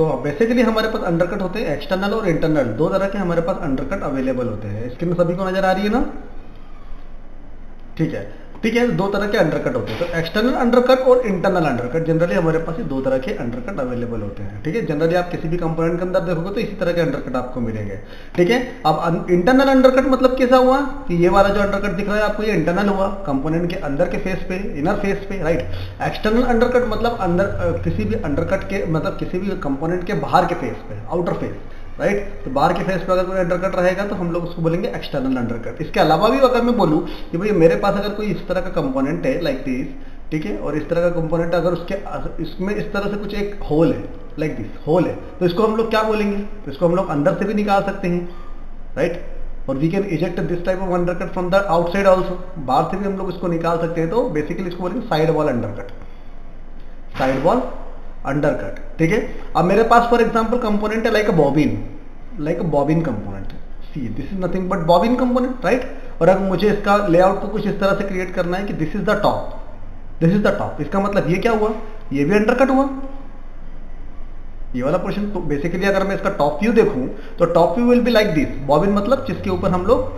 तो बेसिकली हमारे पास अंडरकट होते हैं एक्सटर्नल और इंटरनल, दो तरह के हमारे पास अंडरकट अवेलेबल होते हैं। स्क्रीन में सभी को नजर आ रही है ना? ठीक है, ठीक है, दो तरह के अंडरकट होते हैं, तो एक्सटर्नल अंडरकट और इंटरनल अंडरकट। जनरली हमारे पास ये दो तरह के अंडरकट अवेलेबल होते हैं। ठीक है, जनरली आप किसी भी कंपोनेंट के अंदर देखोगे तो इसी तरह के अंडरकट आपको मिलेंगे। ठीक है, अब इंटरनल अंडरकट मतलब कैसा हुआ कि ये वाला जो अंडरकट दिख रहा है आपको, ये इंटरनल हुआ, कंपोनेंट के अंदर के फेस पे, इनर फेस पे, राइट। एक्सटर्नल अंडरकट मतलब अंदर किसी भी अंडरकट के मतलब किसी भी कंपोनेंट के बाहर के फेस पे, आउटर फेस, राइट। तो बाहर के फेस पे अगर कोई अंडरकट रहेगा तो हम लोग उसको बोलेंगे एक्सटर्नल अंडरकट। इसके अलावा भी अगर मैं बोलूँ कि भाई मेरे पास अगर कोई इस तरह का कंपोनेंट है लाइक दिस, ठीक है, और इस तरह का कंपोनेंट अगर उसके इसमें इस तरह से कुछ एक होल है लाइक दिस, होल है, तो इसको हम लोग क्या बोलेंगे? तो इसको हम लोग अंदर से भी निकाल सकते हैं, राइट। और we can eject this type of undercut from the outside also, बाहर से भी हम लोग इसको निकाल सकते हैं। तो बेसिकली इसको बोलेंगे side wall undercut, side wall undercut. ठीक है, अब मेरे पास फॉर एग्जाम्पल कंपोनेंट है like a bobbin component. C this is nothing but bobbin component, right. और अगर मुझे इसका लेआउट को कुछ इस तरह से क्रिएट करना है कि this is the top, this is the top, इसका मतलब ये क्या हुआ? ये भी अंडरकट हुआ, ये वाला पोर्शन। तो बेसिकली अगर मैं इसका टॉप व्यू देखूं तो top view will be like this. Bobbin मतलब जिसके ऊपर हम लोग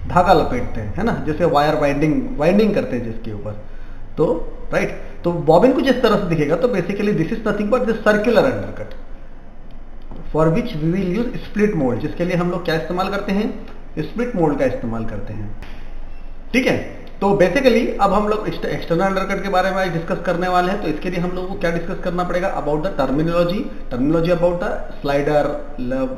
धागा लपेटते हैं, है ना, जैसे वायर वाइंडिंग करते हैं जिसके ऊपर, तो राइट। तो बॉबिन कुछ इस तरह से दिखेगा। तो basically this is nothing but this circular undercut for which we will use split mould, जिसके लिए हम लोग क्या इस्तेमाल करते हैं? स्प्लिट मोल्ड का इस्तेमाल करते हैं। ठीक है, तो बेसिकली अब हम लोग एक्सटर्नल अंडरकट के बारे में आज डिस्कस करने वाले हैं। तो इसके लिए हम लोगों को क्या डिस्कस करना पड़ेगा? About the terminology about the slider.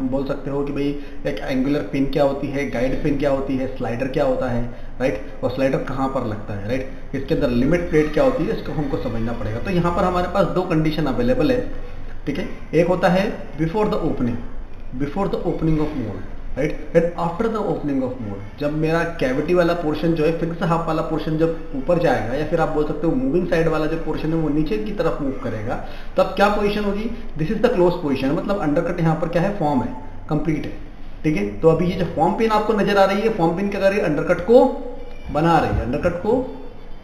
बोल सकते हो कि भाई एक एंगुलर पिन क्या होती है, गाइड पिन क्या होती है, स्लाइडर क्या होता है, राइट, और स्लाइडर कहाँ पर लगता है, राइट। इसके अंदर लिमिट प्लेट क्या होती है, इसको हमको समझना पड़ेगा। तो यहाँ पर हमारे पास दो कंडीशन अवेलेबल है। ठीक है, एक होता है before the opening of mould, right, and after the opening of mould. जब मेरा कैविटी वाला पोर्शन जो है, फिक्स हाफ वाला पोर्शन जब ऊपर जाएगा, या फिर आप बोल सकते हो मूविंग साइड वाला जो पोर्शन है वो नीचे की तरफ मूव करेगा, तब क्या पोजीशन होगी? This is the close position, मतलब अंडरकट यहाँ पर क्या है? फॉर्म है, कंप्लीट है। ठीक है, तो अभी ये जो फॉर्म पिन आपको नजर आ रही है, फॉर्म पिन क्या कर रही है? अंडरकट को बना रही है, अंडरकट को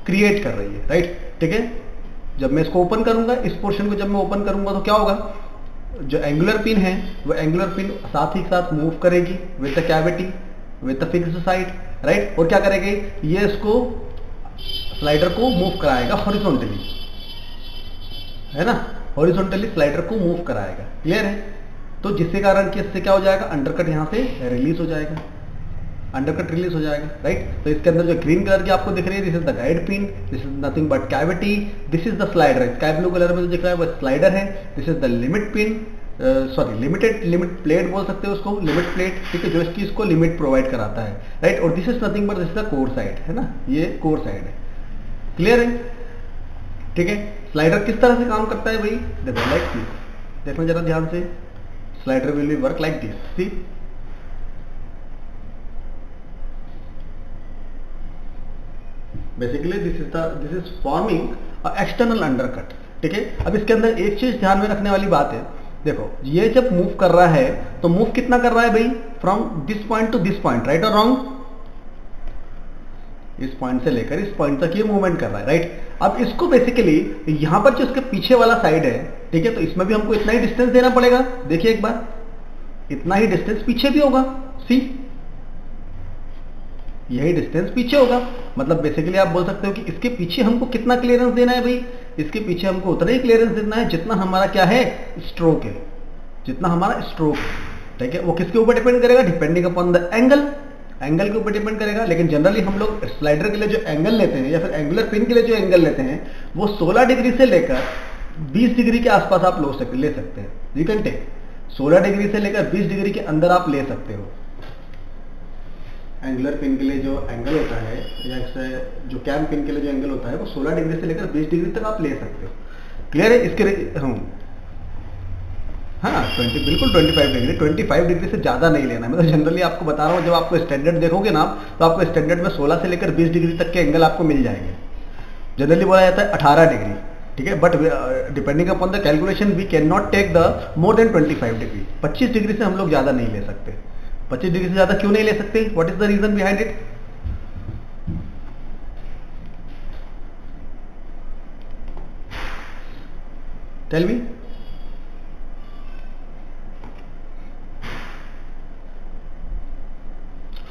क्रिएट कर रही है, राइट। ठीक है, जब मैं इसको ओपन करूंगा, इस पोर्शन को जब मैं ओपन करूंगा तो क्या होगा? जो एंगुलर पिन है वो एंगुलर पिन साथ ही साथ मूव करेगी with the cavity, with the fixed side, right. और क्या करेगी? ये इसको स्लाइडर को मूव कराएगा हॉरिजॉन्टली, है ना, हॉरिजॉन्टली स्लाइडर को मूव कराएगा। क्लियर है? तो जिसके कारण कि इससे क्या हो जाएगा? अंडरकट यहाँ से रिलीज हो जाएगा, अंडरकट रिलीज हो जाएगा, राइट। तो इसके अंदर जो ग्रीन कलर की आपको दिख रही है, this is the guide pin, this is nothing but cavity, this is the slider. Sky blue colour में जो दिख रहा है वो स्लाइडर है, this is the limit pin, limit plate बोल सकते हो उसको, लिमिट प्लेट, ठीक है, जो इसकी इसको लिमिट प्रोवाइड कराता है, राइट। और this is nothing but this is the core side, है ना, ये कोर साइड है। क्लियर है? ठीक है, स्लाइडर किस तरह से काम करता है भाई? देखो लाइक दिस, देखो जरा ध्यान से, slider will be work like this. See, basically this is forming external undercut. ठीक है, अब इसके अंदर एक चीज ध्यान में रखने वाली बात है, देखो ये जब मूव कर रहा है तो मूव कितना कर रहा है भाई? From this point to this point, right और रॉन्ग? इस पॉइंट से लेकर इस पॉइंट तक ये मूवमेंट कर रहा है, राइट। अब इसको बेसिकली यहां पर जो इसके पीछे वाला साइड है, ठीक है, तो इसमें भी हमको इतना ही डिस्टेंस देना पड़ेगा। देखिए एक बार, इतना ही डिस्टेंस पीछे भी होगा, सी, यही डिस्टेंस पीछे होगा। मतलब बेसिकली आप बोल सकते हो कि इसके पीछे हमको कितना क्लियरेंस देना है भाई? इसके पीछे हमको उतना ही क्लियरेंस देना है जितना हमारा क्या है? स्ट्रोक है, जितना हमारा स्ट्रोक है। ठीक है, वो किसके ऊपर डिपेंड करेगा? Depending upon the angle, angle के ऊपर डिपेंड करेगा। लेकिन जनरली हम लोग स्लाइडर के लिए जो एंगल लेते हैं या फिर एंगुलर पिन के लिए जो एंगल लेते हैं वो 16 डिग्री से लेकर 20 डिग्री के आसपास आप ले सकते हैं। यू कैन टेक 16 डिग्री से लेकर 20 डिग्री के अंदर आप ले सकते हो। एंगुलर पिन के लिए जो एंगल होता है या जो कैम पिन के लिए जो एंगल होता है वो 16 डिग्री से लेकर 20 डिग्री तक आप ले सकते हो। क्लियर है? इसके हाँ 20 बिल्कुल 25 डिग्री से ज़्यादा नहीं लेना है। मैं तो जनरली आपको बता रहा हूँ, जब आपको स्टैंडर्ड देखोगे ना तो आपको स्टैंडर्ड में 16 से लेकर 20 डिग्री तक के एंगल आपको मिल जाएंगे। जनरली बोला जाता है 18 डिग्री, ठीक है, but depending upon the calculation we can not take the more than 25 degree. 25 degree से हम लोग ज़्यादा नहीं ले सकते। 25 डिग्री से ज़्यादा क्यों नहीं ले सकते? What is the reason behind it? Tell me.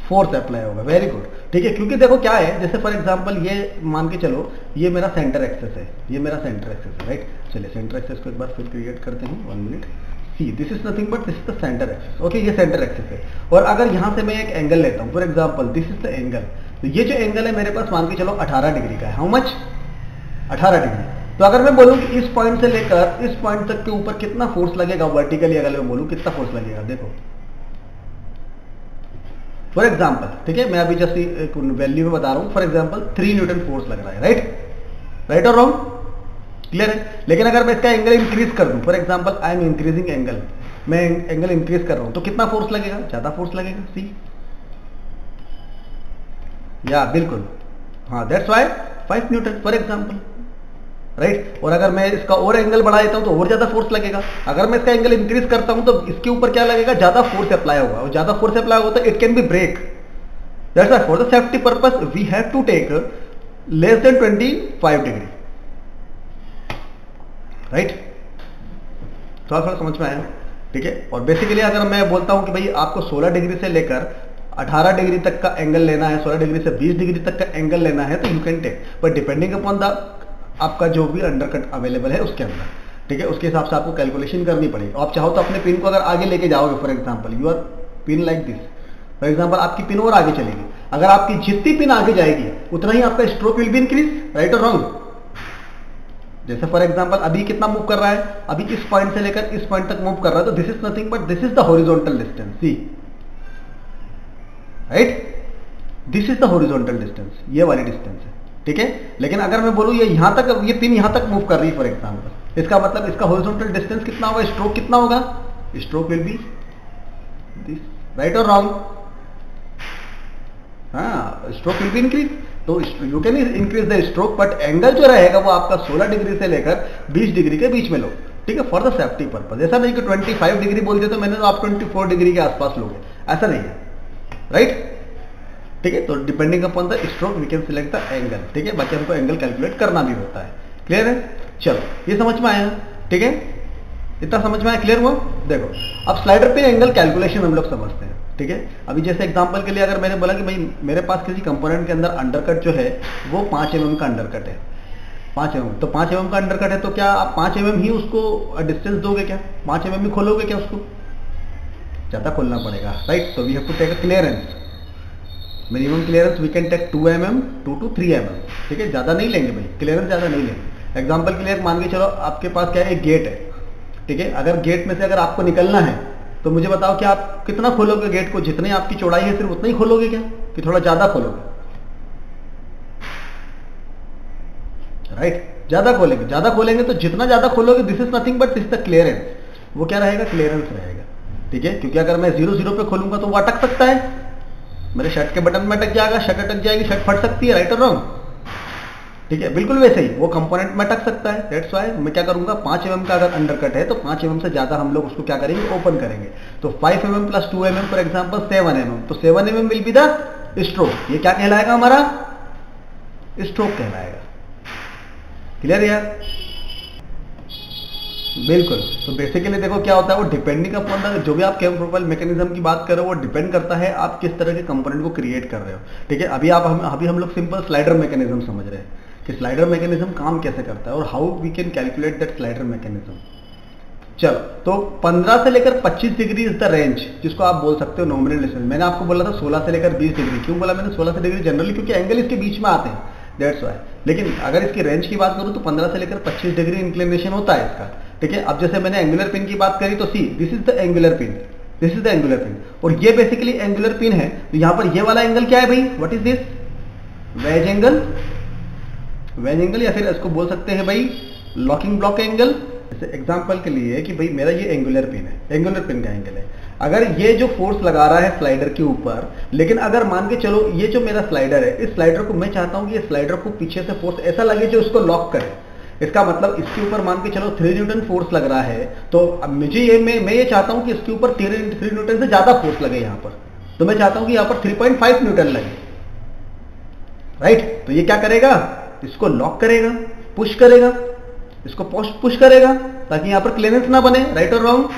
Force apply होगा, वेरी गुड। ठीक है, क्योंकि देखो क्या है, जैसे फॉर एग्जांपल ये मान के चलो ये मेरा सेंटर एक्सेस है, ये मेरा सेंटर एक्सेस है, राइट। चलिए सेंटर एक्सेस को एक बार फिर क्रिएट करते हैं, 1 minute. See this is nothing but this is the centre axis. Okay, ये सेंटर एक्सेस है। और अगर यहां से मैं एक एंगल लेता हूं, for example this is the angle, तो ये जो एंगल है मेरे पास मान के चलो 18 डिग्री का है। How much? 18 डिग्री। तो अगर मैं बोलूं कि इस पॉइंट से लेकर इस पॉइंट तक के ऊपर कितना फोर्स लगेगा वर्टिकली, अगर मैं बोलूं कितना फोर्स लगेगा, देखो फॉर एग्जाम्पल, ठीक है, मैं अभी जस्ट एक वैल्यू में बता रहा हूं, फॉर एग्जाम्पल 3 न्यूटन फोर्स लग रहा है, राइट और रॉन्ग? क्लियर है। लेकिन अगर मैं इसका एंगल इंक्रीज कर दूं, for example I am increasing angle, मैं एंगल इंक्रीज कर रहा हूं, तो कितना फोर्स लगेगा? ज्यादा फोर्स लगेगा। सी या बिल्कुल, हाँ, that's why 5 Newton for example, right. और अगर मैं इसका और एंगल बढ़ा देता हूं तो और ज्यादा फोर्स लगेगा। अगर मैं इसका एंगल इंक्रीज करता हूं तो इसके ऊपर क्या लगेगा? ज्यादा फोर्स अप्लाई होगा, और ज्यादा फोर्स अप्लाई होगा तो it can be break. That's why for the safety purpose we have to take less than 25 degree, right. थोड़ा समझ में आया? ठीक है। और बेसिकली अगर मैं बोलता हूं कि भाई आपको 16 डिग्री से लेकर 18 डिग्री तक का एंगल लेना है, 16 डिग्री से 20 डिग्री तक का एंगल लेना है, तो you can take, but depending upon the आपका जो भी अंडरकट अवेलेबल है उसके अंदर, ठीक है, उसके हिसाब से आपको कैलकुलेशन करनी पड़ेगी। आप चाहो तो अपने पिन को अगर आगे लेके जाओगे, for example you are pin like this, for example आपकी पिन और आगे चलेगी, अगर आपकी जितनी पिन आगे जाएगी उतना ही आपका stroke will be increase, right और रॉन्ग? जैसे फॉर एग्जांपल अभी कितना मूव कर रहा है, अभी इस पॉइंट से लेकर इस पॉइंट तक मूव कर रहा है, तो this is nothing but this is the horizontal distance, see, right, this is the horizontal distance, ये वाली डिस्टेंस है, ठीक है। लेकिन अगर मैं बोलूं ये यहां तक, ये पिन यहां तक मूव कर रही है फॉर एग्जांपल, इसका मतलब इसका हॉरिजॉन्टल डिस्टेंस कितना होगा, स्ट्रोक कितना होगा? Stroke will be this, right और रॉन्ग? हाँ, स्ट्रोक विल बी इंक्रीज, तो you can increase the stroke, but angle जो रहेगा वो आपका 16 डिग्री से लेकर 20 डिग्री के बीच में लो, ठीक है, फॉर द सेफ्टी पर्पज। ऐसा नहीं कि 25 डिग्री बोल दिया तो मैंने तो आप 24 डिग्री के आसपास लोगे, ऐसा नहीं है, राइट, ठीक है। तो depending upon the stroke we can select the angle, ठीक है, बाकी हमको एंगल कैलकुलेट करना भी होता है। क्लियर है? चलो, ये समझ में आया, ठीक है, इतना समझ में आया, क्लियर हुआ? देखो अब स्लाइडर पे एंगल कैलकुलेशन हम लोग समझते हैं, ठीक है। अभी जैसे एग्जांपल के लिए अगर मैंने बोला कि भाई मेरे पास किसी कंपोनेंट के अंदर अंडरकट जो है वो 5 mm का अंडरकट है, 5 mm, तो 5 mm का अंडरकट है, तो क्या आप 5 mm ही उसको डिस्टेंस दोगे क्या? 5 mm ही खोलोगे क्या उसको? ज्यादा खोलना पड़ेगा, राइट। तो we have to take a clearance, minimum clearance we can take 2 mm, 2 to 3 mm, ठीक है, ज्यादा नहीं लेंगे भाई, क्लियरेंस ज्यादा नहीं लेंगे। एग्जांपल के लिए मान के चलो आपके पास क्या है, एक गेट है, ठीक है, अगर गेट में से अगर आपको निकलना है तो मुझे बताओ कि आप कितना खोलोगे गेट को? जितनी आपकी चौड़ाई है सिर्फ उतना ही खोलोगे क्या, कि थोड़ा ज्यादा खोलोगे? राइट, ज्यादा खोलेंगे, ज्यादा खोलेंगे, तो जितना ज्यादा खोलोगे this is nothing but this the clearance, वो क्या रहेगा? क्लियरेंस रहेगा, ठीक है। क्योंकि अगर मैं 0 पे खोलूंगा तो वो अटक सकता है, मेरे शर्ट के बटन में अटक जाएगा, शर्ट अटक जाएगी, शर्ट फट सकती है, राइट और रॉन्ग? ठीक है, बिल्कुल वैसे ही वो कंपोनेंट में अटक सकता है। दैट्स व्हाई मैं क्या करूंगा, 5 mm का अगर अंडरकट है तो 5 mm से ज्यादा हम लोग उसको क्या करेंगे, ओपन करेंगे। तो 5 mm plus 2 mm for example 7 mm, तो 7 mm will be the stroke, ये क्या कहलाएगा हमारा? स्ट्रोक कहलाएगा। क्लियर यार? बिल्कुल। तो बेसिकली देखो क्या होता है, वो डिपेंडिंग अपॉन द, जो भी आप कैम प्रोफाइल मैकेनिज्म की बात कर रहे हो वो डिपेंड करता है आप किस तरह के कंपोनेंट को क्रिएट कर रहे हो, ठीक है। अभी हम लोग सिंपल स्लाइडर मैकेनिज्म समझ रहे हैं कि स्लाइडर मैकेनिज्म काम कैसे करता है और how we can calculate that slider mechanism. चलो, तो 15 से लेकर 25 डिग्री इज द रेंज, जिसको आप बोल सकते हो नॉमिनल डिस्टेंस। मैंने आपको बोला था 16 से लेकर 20 डिग्री, क्यों बोला मैंने 16 से डिग्री? जनरली क्योंकि एंगल इसके बीच में आते हैं, दैट्स व्हाई। लेकिन अगर इसकी रेंज की बात करूं तो 15 से लेकर 25 डिग्री इंक्लिनेशन होता है इसका, ठीक है। अब जैसे मैंने एंगुलर पिन की बात करी तो सी this is the angular pin, this is the angular pin, और ये बेसिकली एंगुलर पिन है। तो यहां पर ये वाला एंगल क्या है भाई? What is this? Wedge angle, wedge angle, या फिर इसको बोल सकते हैं भाई लॉकिंग ब्लॉक एंगल। जैसे एग्जांपल के लिए कि भाई मेरा ये एंगुलर पिन है, एंगुलर पिन का एंगल है, अगर ये जो फोर्स लगा रहा है स्लाइडर के ऊपर, लेकिन अगर मान के चलो ये जो मेरा स्लाइडर है, इस स्लाइडर को मैं चाहता हूं कि ये स्लाइडर को पीछे से फोर्स ऐसा लगे जो इसको लॉक करे, इसका मतलब इसके ऊपर मान के चलो 3 न्यूटन फोर्स लग रहा है, तो अब मुझे ये मैं ये चाहता हूं कि इसके ऊपर 3 न्यूटन से ज्यादा फोर्स लगे यहां पर, तो मैं चाहता हूं कि यहां पर 3.5 न्यूटन लगे, राइट। तो ये क्या करेगा? इसको लॉक करेगा, पुश करेगा, इसको पुश करेगा, ताकि यहां पर क्लियरेंस ना बने, राइट और रॉन्ग।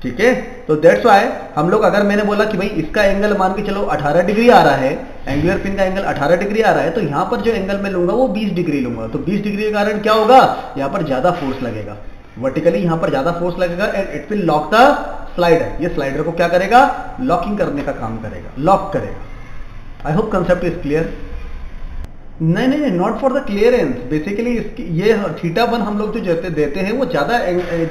ठीक है, तो दैट्स वाई हम लोग, अगर मैंने बोला कि भाई इसका एंगल मान के चलो 18 डिग्री आ रहा है, एंगुलर पिन का एंगल 18 डिग्री आ रहा है, तो यहां पर जो एंगल मैं लूंगा वो 20 डिग्री लूंगा। तो 20 डिग्री के कारण क्या होगा, यहां पर ज्यादा फोर्स लगेगा, वर्टिकली यहां पर ज्यादा फोर्स लगेगा and it will lock the slider. ये स्लाइडर को क्या करेगा, लॉकिंग करने का काम करेगा, लॉक करेगा। I hope concept is clear. नहीं नहीं, not for the clearance, basically इसकी ये थीटा 1 हम लोग जो देते हैं वो ज्यादा,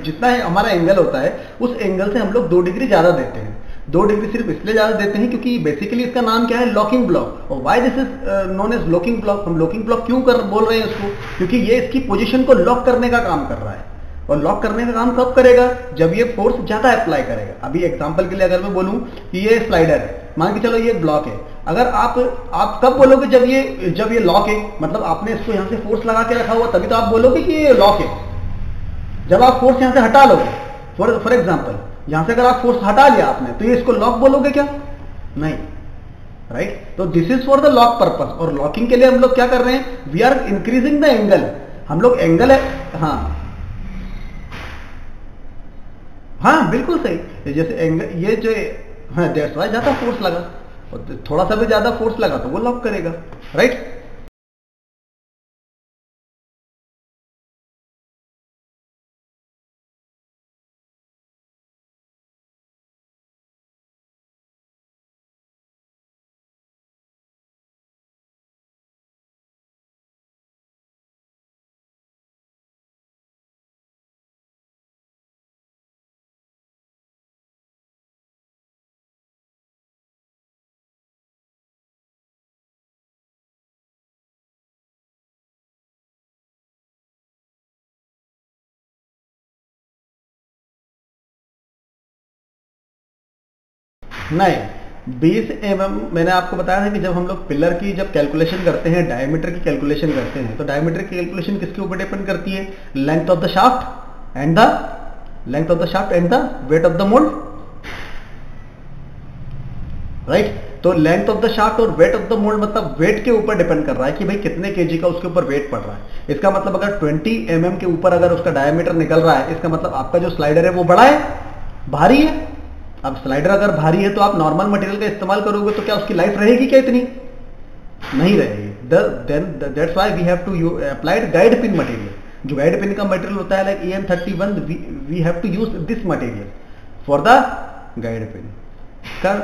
जितना है हमारा एंगल होता है उस एंगल से हम लोग 2 डिग्री ज्यादा देते हैं। 2 डिग्री सिर्फ इसलिए ज्यादा देते हैं क्योंकि बेसिकली इसका नाम क्या है, लॉकिंग ब्लॉक। और why this is known as locking block, हम लॉकिंग ब्लॉक क्यों बोल रहे हैं इसको, क्योंकि ये इसकी पोजिशन को लॉक करने का काम कर रहा है। और लॉक करने का काम कब करेगा, जब ये फोर्स ज्यादा अप्लाई करेगा। अभी एग्जांपल के लिए अगर मैं बोलूं कि ये स्लाइडर है, मान के चलो ये ब्लॉक है, अगर आप कब बोलोगे, जब ये लॉक है, मतलब आपने इसको यहां से फोर्स लगा के रखा हुआ, तभी तो आप बोलोगे कि ये लॉक है। जब आप फोर्स यहां से हटा लोगे, फॉर एग्जांपल यहां से अगर आप फोर्स हटा लिया आपने, तो ये इसको लॉक बोलोगे क्या, नहीं, राइट। तो this is for the lock purpose. और लॉकिंग के लिए हम लोग क्या कर रहे हैं, we are increasing the angle. हम लोग एंगल है, हाँ हाँ बिल्कुल सही, जैसे एंगल ये जो, हाँ दैट्स वाई ज्यादा फोर्स लगा, और थोड़ा सा भी ज्यादा फोर्स लगा तो वो लॉक करेगा, राइट। नहीं, 20 mm मैंने आपको बताया था कि जब हम लोग पिलर की जब कैलकुलेशन करते हैं, डायमीटर की कैलकुलेशन करते हैं, तो डायमीटर की कैलकुलेशन किसके ऊपर डिपेंड करती है, length of the shaft and the weight of the mould, right. तो लेंथ ऑफ द शाफ्ट और वेट ऑफ द मोल्ड मतलब वेट के ऊपर डिपेंड कर रहा है कि भाई कितने केजी का उसके ऊपर वेट पड़ रहा है। इसका मतलब अगर 20 mm के ऊपर अगर उसका डायमीटर निकल रहा है, इसका मतलब आपका जो स्लाइडर है वो बड़ा है, भारी है। अब स्लाइडर अगर भारी है तो आप नॉर्मल मटेरियल का इस्तेमाल करोगे तो क्या उसकी लाइफ रहेगी क्या इतनी, नहीं रहेगी। Then that's why we have to applied guide pin material. जो गाइड पिन का मटेरियल होता है like EM31, we have to use this material for the guide pin का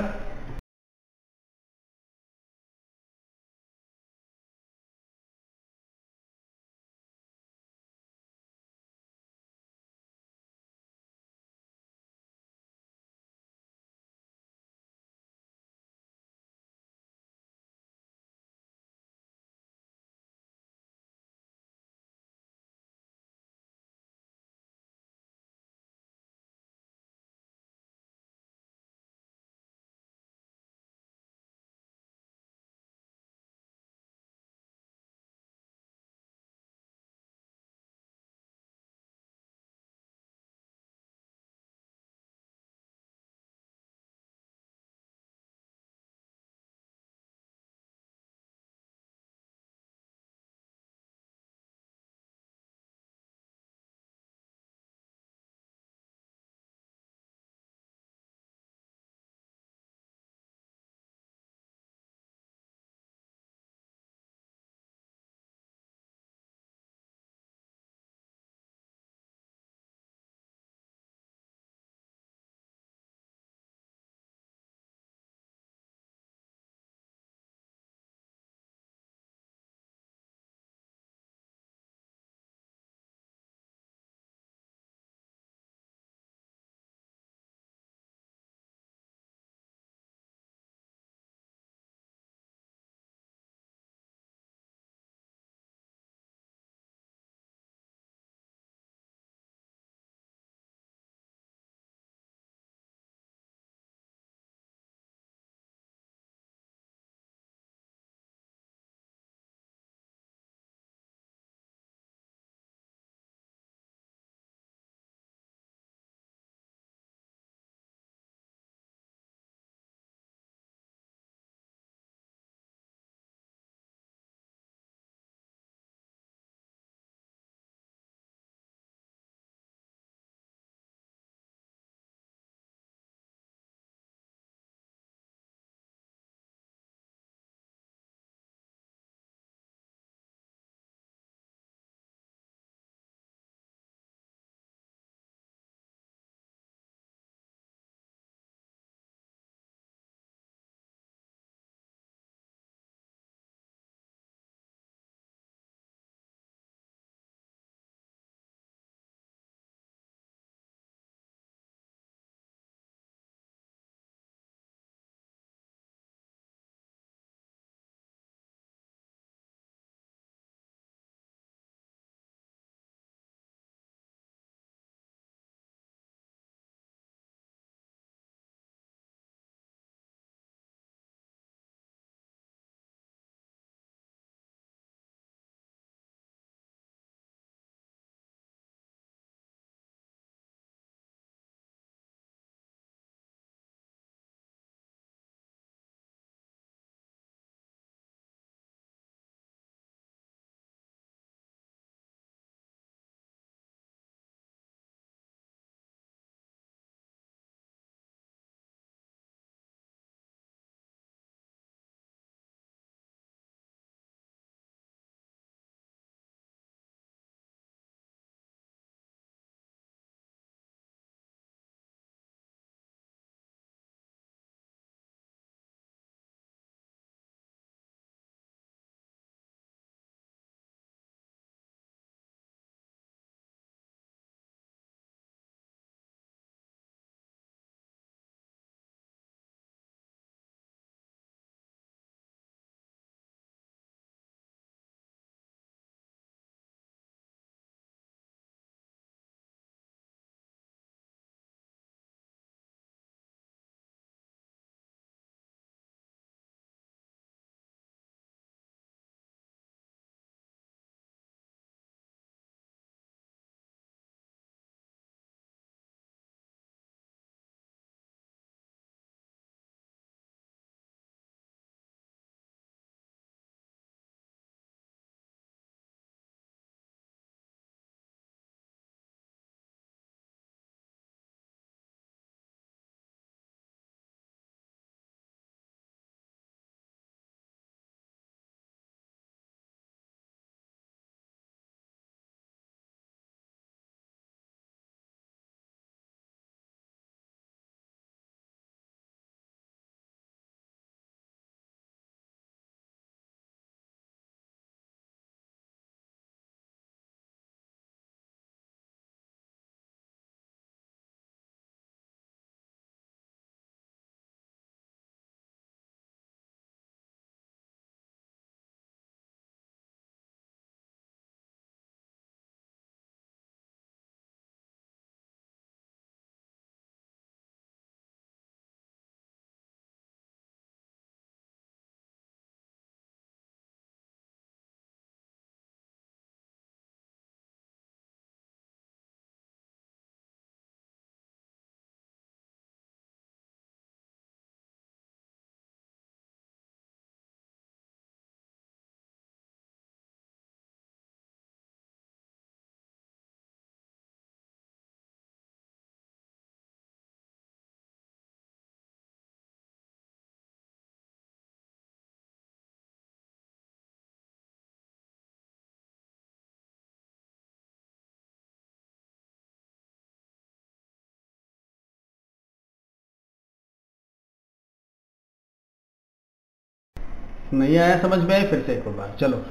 नहीं आया समझ में? फिर से एक और बार। चलो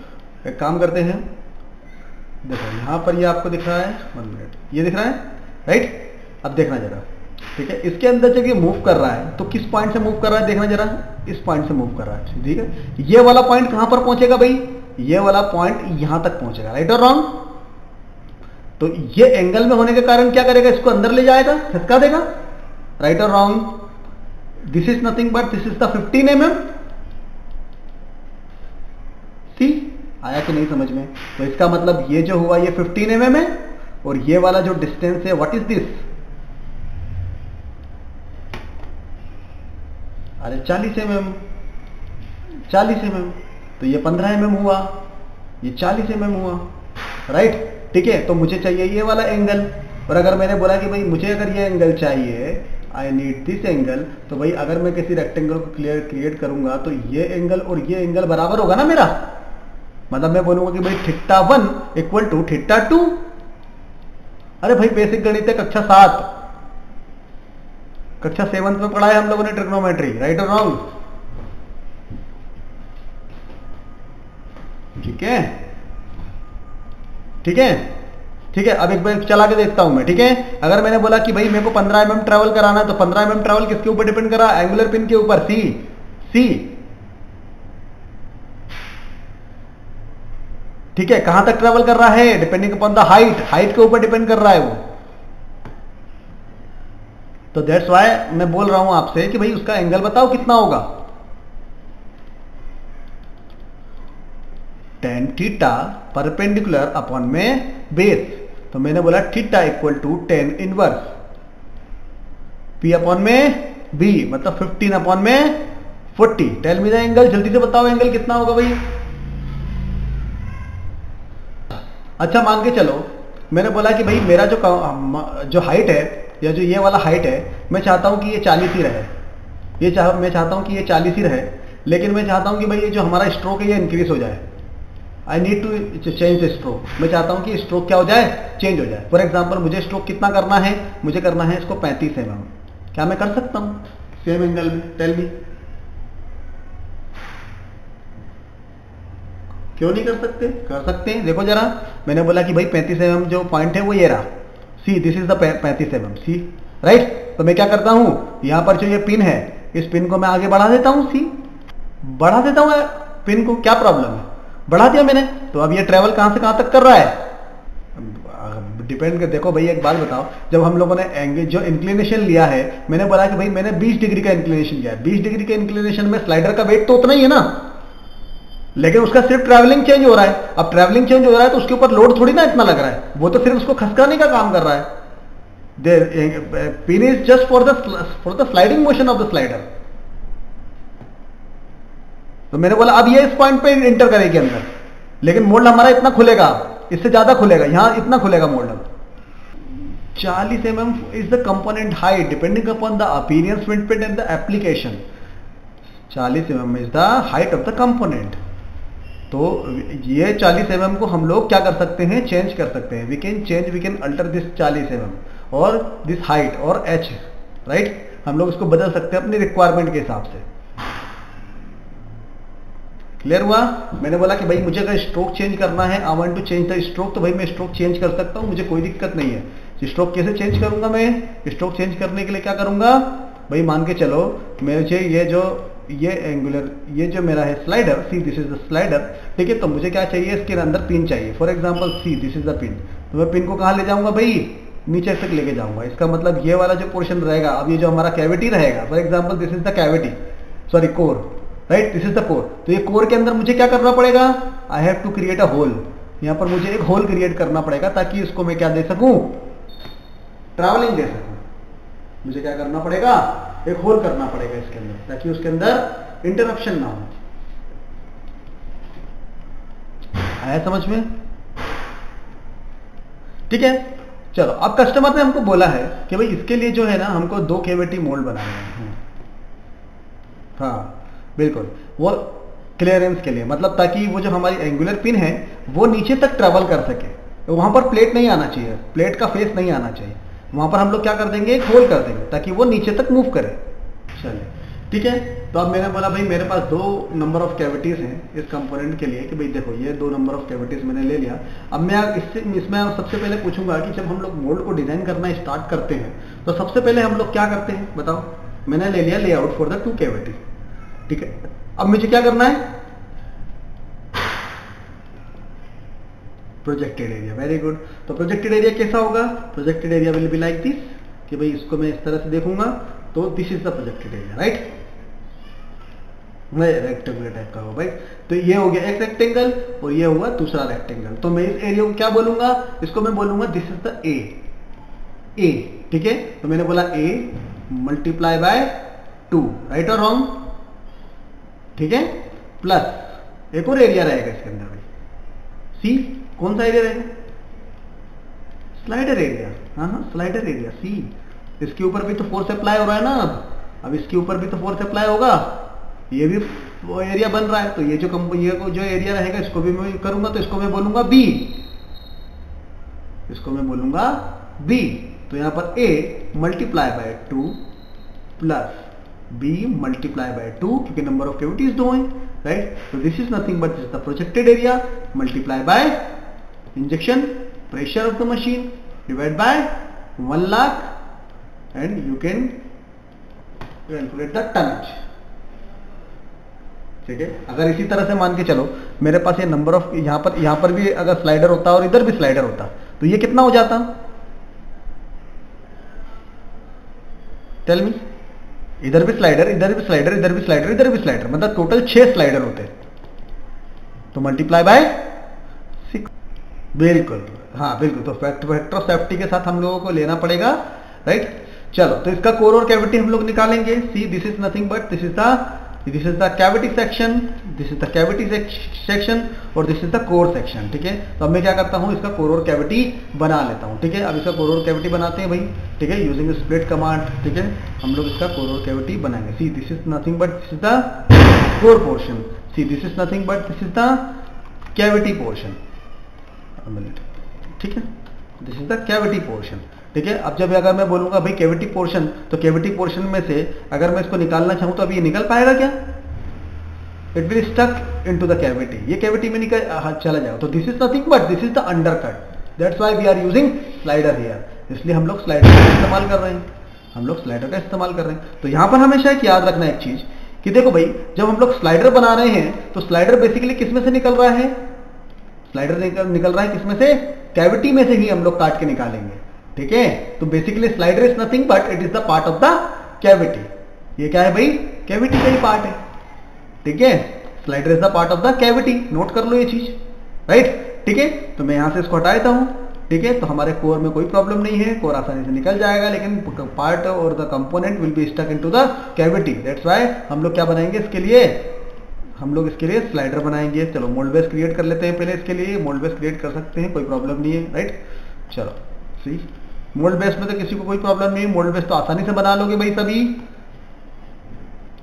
एक काम करते हैं, देखो यहाँ पर ये आपको दिख रहा है, 1 मिनट, ये दिख रहा है राइट। अब देखना जरा, ठीक है, इसके अंदर जब ये मूव कर रहा है तो किस पॉइंट से मूव कर रहा है, देखना जरा, इस पॉइंट से मूव कर रहा है, ठीक है। ये वाला पॉइंट कहां पर पहुंचेगा भाई, ये वाला पॉइंट यहां तक पहुंचेगा, राइट और रॉन्ग। तो ये एंगल में होने के कारण क्या करेगा, इसको अंदर ले जाएगा, खसका देगा, राइट और wrong. This is nothing but this is the 15 mm। सी आया कि नहीं समझ में? तो इसका मतलब ये जो हुआ ये 15 mm है, और ये वाला जो डिस्टेंस है व्हाट इज दिस, अरे 40 mm, 40 mm। तो ये 15 mm हुआ, ये 40 mm हुआ, राइट, ठीक है। तो मुझे चाहिए ये वाला एंगल, और अगर मैंने बोला कि भाई मुझे अगर ये एंगल चाहिए, आई नीड दिस एंगल, तो भाई अगर मैं किसी रेक्टेंगल को क्रिएट करूंगा तो ये एंगल और ये एंगल बराबर होगा ना मेरा। मतलब मैं बोलूंगा कि भाई θ1 इक्वल टू θ2। अरे भाई बेसिक गणित है, कक्षा 7, कक्षा 7 में पढ़ा है हम लोगों ने ट्रिग्नोमेट्री, राइट और रॉन्ग, ठीक है, ठीक है, ठीक है। अब एक बार चला के देखता हूं मैं, ठीक है। अगर मैंने बोला कि भाई मेरे को 15 mm ट्रेवल कराना है, तो 15 mm ट्रेवल किसके ऊपर डिपेंड कर रहा है, एंगुलर पिन के ऊपर, सी, ठीक है। कहां तक ट्रेवल कर रहा है, डिपेंडिंग अपॉन द हाइट के ऊपर डिपेंड कर रहा है वो। तो दैट्स व्हाई मैं बोल रहा हूं आपसे कि भाई उसका एंगल बताओ कितना होगा, tan थीटा परपेंडिकुलर अपॉन में बेस। तो मैंने बोला theta equal to tan inverse p upon में b, मतलब 15 अपॉन में 40। टेल मी द एंगल, जल्दी से बताओ एंगल कितना होगा भाई। अच्छा मान के चलो मैंने बोला कि भाई मेरा जो हाइट है, या जो ये वाला हाइट है, मैं चाहता हूं कि ये 40 ही रहे, मैं चाहता हूं कि ये 40 ही रहे, लेकिन मैं चाहता हूं कि भाई ये जो हमारा स्ट्रोक है ये इंक्रीज हो जाए। I need to change the stroke, मैं चाहता हूं कि स्ट्रोक क्या हो जाए, चेंज हो जाए। फॉर एग्जाम्पल मुझे स्ट्रोक कितना करना है, मुझे करना है इसको 35 mm। क्या मैं कर सकता हूं सेम एंगल में, टेल मी, क्यों नहीं कर सकते? कर सकते हैं। देखो जरा, मैंने बोला कि भाई 35 mm जो पॉइंट है वो ये रहा, see, this is the 35 mm, see, right. तो मैं क्या करता हूं, यहां पर जो ये पिन है, इस पिन को मैं आगे बढ़ा देता हूं, सी, बढ़ा देता हूं पिन को, क्या प्रॉब्लम है, बढ़ा दिया मैंने। तो अब ये ट्रेवल कहां से कहां तक कर रहा है, डिपेंड कर। देखो भाई एक बात बताओ, जब हम लोगों ने एंगल जो इंक्लिनेशन लिया है, मैंने बोला कि भाई मैंने 20 डिग्री का इंक्लिनेशन लिया है, 20 डिग्री के इंक्लिनेशन में स्लाइडर का वेट तो उतना ही है ना, लेकिन उसका सिर्फ ट्रैवलिंग चेंज हो रहा है। अब ट्रैवलिंग चेंज हो रहा है तो उसके ऊपर लोड थोड़ी ना इतना लग रहा है, वो तो सिर्फ उसको खसकाने का काम कर रहा है। Pin is just for the sliding motion of the slider. तो मैंने बोला अब ये इस पॉइंट पे इंटर करेगी अंदर, लेकिन मोल्ड हमारा इतना खुलेगा, इससे ज्यादा खुलेगा, यहां इतना खुलेगा mould. 40 mm is the component height depending upon the appearance, print and the application. 40 mm is the height of the component. तो ये 40 mm को हम लोग क्या कर सकते हैं, चेंज कर सकते हैं। We can alter this 40 mm और दिस हाइट और h, राइट। हम लोग इसको बदल सकते हैं अपनी रिक्वायरमेंट के हिसाब से। क्लियर हुआ? मैंने बोला कि भाई मुझे अगर स्ट्रोक चेंज करना है, I want to change the stroke, तो भाई मैं स्ट्रोक चेंज कर सकता हूं, मुझे कोई दिक्कत नहीं है। स्ट्रोक कैसे चेंज करूंगा मैं, स्ट्रोक चेंज करने के लिए क्या करूंगा भाई, मान के चलो मुझे ये एंगुलर, ये जो मेरा है slider, C this is the slider, ठीक है। तो मुझे क्या चाहिए, इसके अंदर पिन चाहिए। For example C this is the pin, तो मैं पिन को कहां ले जाऊंगा भाई, नीचे तक लेके जाऊंगा। इसका मतलब ये वाला जो पोर्शन रहेगा, अब ये जो हमारा कैविटी रहेगा, for example this is the cavity, sorry core, right, this is the core. तो ये कोर के अंदर मुझे क्या करना पड़ेगा, I have to create a hole. यहां पर मुझे एक होल क्रिएट करना पड़ेगा ताकि इसको मैं क्या दे सकूं, ट्रैवलिंग दे सकूं। मुझे क्या करना पड़ेगा, एक होल करना पड़ेगा इसके अंदर, ताकि उसके अंदर इंटरप्शन ना हो। आया समझ में? ठीक है। चलो, अब कस्टमर ने हमको बोला है कि भाई इसके लिए जो है ना, हमको 2 कैविटी मोल्ड बनाने हैं। हाँ बिल्कुल, वो क्लियरेंस के लिए, मतलब ताकि वो जो हमारी एंगुलर पिन है वो नीचे तक ट्रेवल कर सके। तो वहां पर प्लेट नहीं आना चाहिए, प्लेट का फेस नहीं आना चाहिए। वहां पर हम लोग क्या कर देंगे, एक होल कर देंगे ताकि वो नीचे तक मूव करे। चलिए ठीक है। तो अब मैंने बोला भाई मेरे पास 2 नंबर ऑफ कैविटीज हैं इस कंपोनेंट के लिए कि भाई देखो ये 2 नंबर ऑफ कैविटीज मैंने ले लिया। अब मैं इसमें सबसे पहले पूछूंगा कि जब हम लोग मोल्ड को डिजाइन करना स्टार्ट करते हैं तो सबसे पहले हम लोग क्या करते हैं बताओ। मैंने ले लिया लेआउट फॉर द 2 कैविटी, ठीक है। अब मुझे क्या करना है, प्रोजेक्टेड एरिया, वेरी गुड। तो प्रोजेक्टेड एरिया कैसा होगा, projected area will be like this, कि भाई इसको मैं इस तरह से देखूंगा तो this is the projected area, right. Rectangular type का होगा भाई। तो ये हो गया एक रेक्टेंगल और ये हुआ दूसरा रेक्टेंगल। तो मैं इस एरिया को क्या बोलूंगा, इसको मैं बोलूंगा दिस इज द ए, ठीक है। तो मैंने बोला ए मल्टीप्लाई बाय 2, राइट और रॉन्ग, ठीक है। प्लस एक और एरिया रहेगा इसके अंदर भाई, सी। कौन सा एरिया रहेगा, स्लाइडर एरिया, हाँ स्लाइडर एरिया सी। इसके ऊपर भी तो फोर्स अप्लाई हो रहा है ना, अब इसके ऊपर भी तो फोर्स अप्लाई होगा, ये भी वो एरिया बन रहा है। तो ये जो एरिया रहेगा इसको भी मैं करूंगा, तो इसको मैं बोलूंगा बी, इसको मैं बोलूंगा बी। तो यहां पर A multiply by 2 plus B multiply by 2, क्योंकि नंबर ऑफ कैविटीज 2 हैं, राइट। तो this is nothing but this the projected area multiply by injection pressure of the machine divide by 1 lakh and you can calculate the tonnage, ठीक है। अगर इसी तरह से मान के चलो मेरे पास ये नंबर ऑफ, यहां पर भी अगर स्लाइडर होता और इधर भी स्लाइडर होता तो ये कितना हो जाता, टेल मी। इधर भी स्लाइडर, इधर भी स्लाइडर, इधर भी स्लाइडर, इधर भी स्लाइडर, मतलब टोटल 6 स्लाइडर होते। तो मल्टीप्लाई बाय 6, बिल्कुल, हाँ बिल्कुल। तो फैक्टर ऑफ सेफ्टी के साथ हम लोगों को लेना पड़ेगा, राइट। चलो तो इसका कोर और कैविटी हम लोग निकालेंगे। See this is nothing but this is the cavity section, this is the cavity section और this is the core section, ठीक है। तो अब मैं क्या करता हूं, इसका कोर और कैविटी बना लेता हूं, ठीक है। अब इसका कोर और कैविटी बनाते हैं भाई, ठीक है, यूजिंग स्प्लिट कमांड, ठीक है। हम लोग इसका कोर और कैविटी बनाएंगे। सी this is nothing but this is the core portion, C this is nothing but this is the cavity portion, ठीक है, this is the cavity portion, ठीक है। अब जब अगर मैं बोलूंगा भाई कैविटी पोर्शन, तो कैविटी पोर्शन में से अगर मैं इसको निकालना चाहूं तो अभी ये निकल पाएगा क्या, it will stuck into the cavity, ये कैविटी में निकल चला जाएगा। तो this is nothing but this is the undercut, that's why we are using slider here, इसलिए हम लोग स्लाइडर का इस्तेमाल कर रहे हैं, हम लोग स्लाइडर का इस्तेमाल कर रहे हैं। तो यहां पर हमेशा एक याद रखना एक चीज कि देखो भाई जब हम लोग स्लाइडर बना रहे हैं तो स्लाइडर बेसिकली किसमें से निकल रहा है, स्लाइडर निकल रहा है किसमें से, कैविटी में से ही हम लोग काट के निकालेंगे, ठीक है। तो basically slider is nothing but it is the part of the cavity, ये क्या है भाई, कैविटी का ही पार्ट है, ठीक है। Slider is the part of the cavity, note कर लो ये चीज, राइट, ठीक है। तो मैं यहां से इसको हटा देता हूं, ठीक है। तो हमारे कोर में कोई प्रॉब्लम नहीं है, कोर आसानी से निकल जाएगा, लेकिन पार्ट और the component will be stuck into the cavity, that's why हम लोग क्या बनाएंगे इसके लिए, हम लोग इसके लिए स्लाइडर बनाएंगे। चलो मोल्ड बेस क्रिएट कर लेते हैं पहले, इसके लिए मोल्ड बेस क्रिएट कर सकते हैं, कोई प्रॉब्लम नहीं है, राइट। चलो सी मोल्ड बेस में तो किसी को कोई प्रॉब्लम नहीं है, मोल्ड बेस तो आसानी से बना लोगे भाई सभी,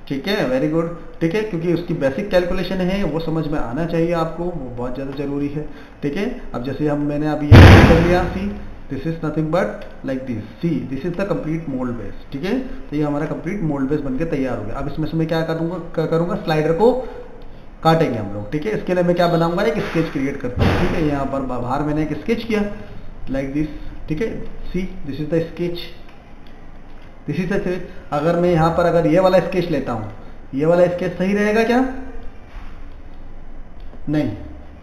ठीक है, वेरी गुड, ठीक है। क्योंकि उसकी बेसिक कैलकुलेशन है वो समझ में आना चाहिए आपको, वो बहुत ज़्यादा जरूरी है, ठीक है। अब जैसे मैंने अभी ये कर लिया, सी this is nothing but like this, C this is the complete mould base, ठीक है। तो ये हमारा कंप्लीट मोल्ड बेस बनके तैयार हो गया। अब इसमें से मैं क्या करूंगा स्लाइडर को काटेंगे हम लोग, ठीक है। इसके लिए मैं क्या बनाऊंगा, एक स्केच क्रिएट करता हूँ, ठीक है। यहाँ पर बाहर मैंने एक स्केच किया लाइक दिस, ठीक है। सी this is the sketch, this is the sketch. अगर मैं यहाँ पर अगर ये वाला स्केच लेता हूँ, ये वाला स्केच सही रहेगा क्या, नहीं,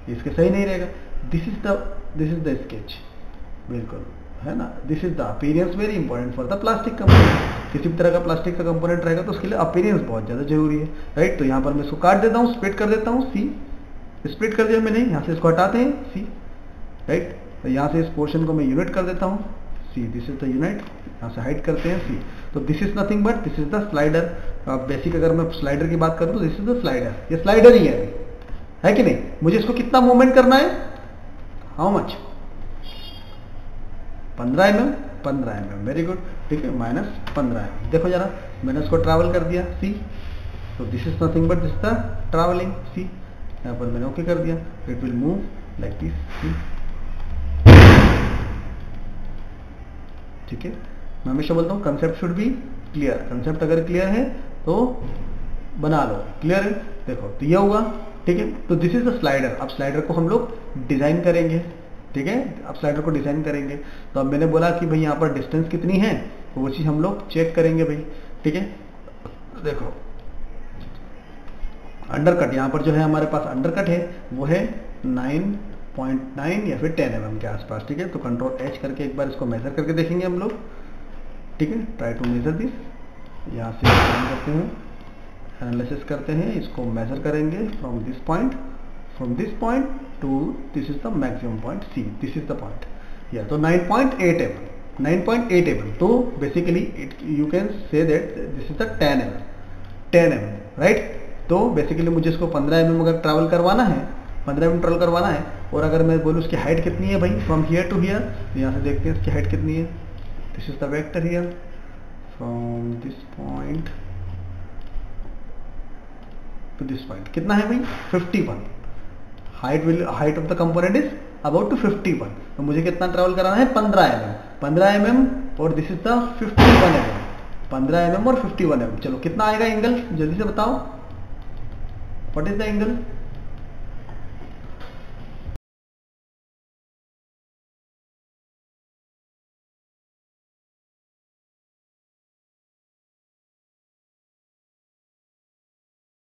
इसके सही नहीं रहेगा। दिस इज द स्केच, बिल्कुल है ना। This is the appearance very important for the plastic component, किसी भी तरह का प्लास्टिक का कंपोनेंट रहेगा तो उसके लिए अपीयरेंस बहुत ज्यादा जरूरी है, राइट। तो यहाँ पर मैं इसको काट देता हूँ, स्प्लिट कर देता हूँ, सी स्प्लिट कर दिया मैंने, यहाँ से इसको हटाते हैं, सी, राइट। तो यहाँ से इस पोर्शन को मैं यूनिट कर देता हूँ, सी दिस इज द यूनिट, यहाँ से हाइड करते हैं, सी। तो this is nothing but this is the slider. Basic अगर मैं स्लाइडर की बात करूँ तो दिस इज द स्लाइडर, ये स्लाइडर ही है कि नहीं। मुझे इसको कितना मूवमेंट करना है, how much, 15 mm, very good, ठीक है, -15 mm। देखो जरा मैंने इसको ट्रैवल कर दिया, सी। तो this is nothing but this the travelling, see. यहाँ पर मैंने ओके कर दिया, it will move like this, see, ठीक है। मैं हमेशा बोलता हूँ concept should be clear, concept अगर क्लियर है तो बना लो। क्लियर है? देखो तो ये हुआ, ठीक है। तो दिस इज द स्लाइडर। अब स्लाइडर को हम लोग डिजाइन करेंगे, ठीक है। अब स्लाइडर को डिजाइन करेंगे, तो अब मैंने बोला कि भाई यहाँ पर डिस्टेंस कितनी है, तो वो चीज हम लोग चेक करेंगे भाई, ठीक है। देखो अंडरकट, यहाँ पर जो है हमारे पास अंडरकट है वो है 9.9 या फिर 10 mm के आसपास, ठीक है। तो कंट्रोल H करके एक बार इसको मेजर करके देखेंगे हम लोग, ठीक है। ट्राई टू मेजर दिस, यहाँ से करते हैं, एनालिसिस करते हैं, इसको मेजर करेंगे from this point to this is the maximum point C, this is the point या तो 9.8 mm, 9.8 mm। तो basically you can say that this is the 10 mm, right. तो बेसिकली मुझे इसको 15 mm अगर ट्रैवल करवाना है, 15 mm ट्रैवल करवाना है, और अगर मैं बोलूँ उसकी हाइट कितनी है भाई, फ्रॉम हियर टू हियर, तो यहाँ से देखते हैं इसकी हाइट कितनी है। This is the vector here from this point to this point, कितना है भाई 51। Height of the component is about two 51, तो मुझे कितना ट्रैवल कराना है 15 mm, और this is the 51 mm, 15 mm और 51 mm। चलो कितना आएगा एंगल, जल्दी से बताओ, व्हाट इज द एंगल?